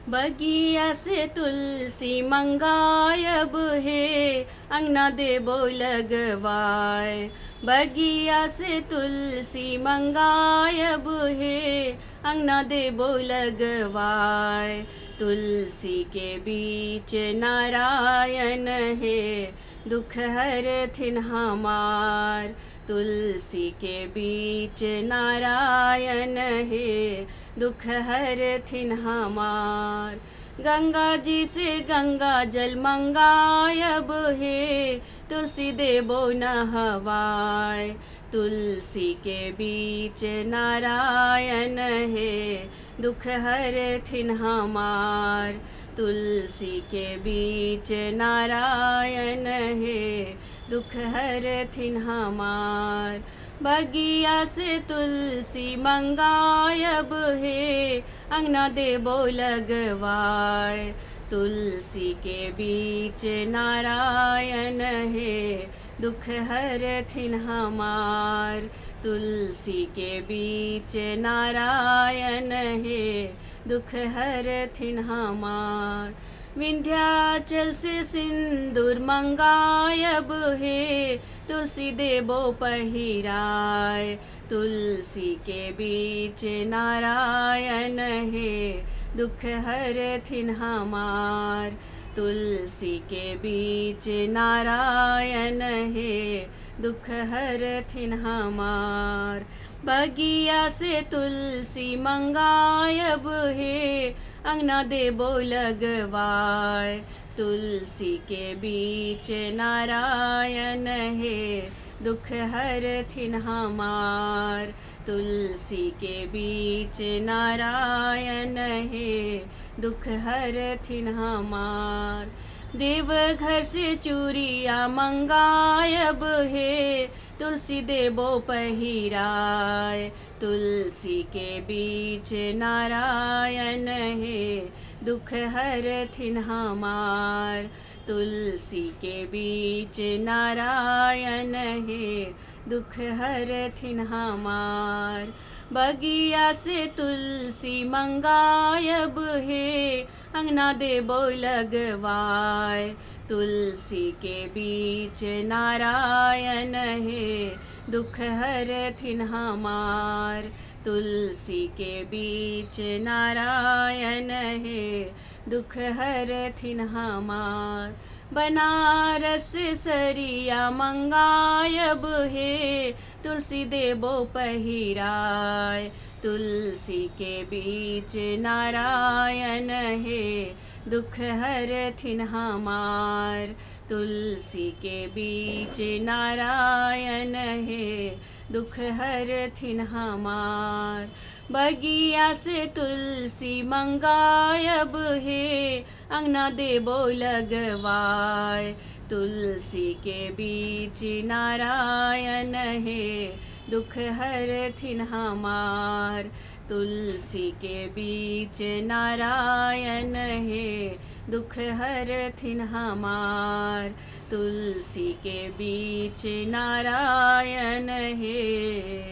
बगिया से तुलसी मंगायब हे, अंगना देबो लगवाए। बगिया से तुलसी मंगायब हे, अंगना देबो लगवाए। तुलसी के बीच नारायण हे, दुख हरथिन हमार। तुलसी के बीच नारायण हे, दुख हरथिन हमार। गंगा जी से गंगा जल मंगायब हे, तुलसी देबो नहवाए। तुलसी के बीच नारायण हे, दुख हरथिन हमार। तुलसी के बीच नारायण हे, दुख हरथिन हमार। बगिया से तुलसी मंगायब हे, अंगना देबो लगवाए। तुलसी के बीच नारायण हे, दुख हरथिन हमार। तुलसी के बीच नारायण हे, दुख हरथिन हमार। विंध्याचल से सिंदूर मंगायब हे, तुलसी देबो पहिराए। तुलसी के बीच नारायण हे, दुख हरथिन हमार। तुलसी के बीच नारायण हे, दुख हरथिन हमार। बगिया से तुलसी मंगायब हे, अंगना देबो लगवाए। तुलसी के बीच नारायण हे, दुख हरथिन हमार। तुलसी के बीच नारायण हे, दुख हरथिन हमार। देवघर से चूड़िया मंगायब हे, तुलसी देबो पहिराए। तुलसी के बीच नारायण हे, दुख हरथिन हमार। तुलसी के बीच नारायण हे, दुख हरथिन हमार। बगिया से तुलसी मंगायब हे, अंगना देबो लगवाए। तुलसी के बीच नारायण हे, दुख हरथिन हमार। तुलसी के बीच नारायण हे, दुख हरथिन हमार। बनारस सरिया मंगायब हे, तुलसी देबो पहिराए। तुलसी के बीच नारायण हे, दुख हरथिन हमार। तुलसी के बीच नारायण हे, दुख हरथिन हमार। बगिया से तुलसी मंगायब हे, अंगना देबो लगवाए। तुलसी के बीच नारायण हे, दुख हरथिन हमार। तुलसी के बीच नारायण हे, दुख हरथिन हमार। तुलसी के बीच नारायण हे,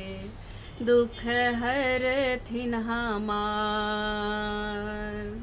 दुख हरथिन हमार।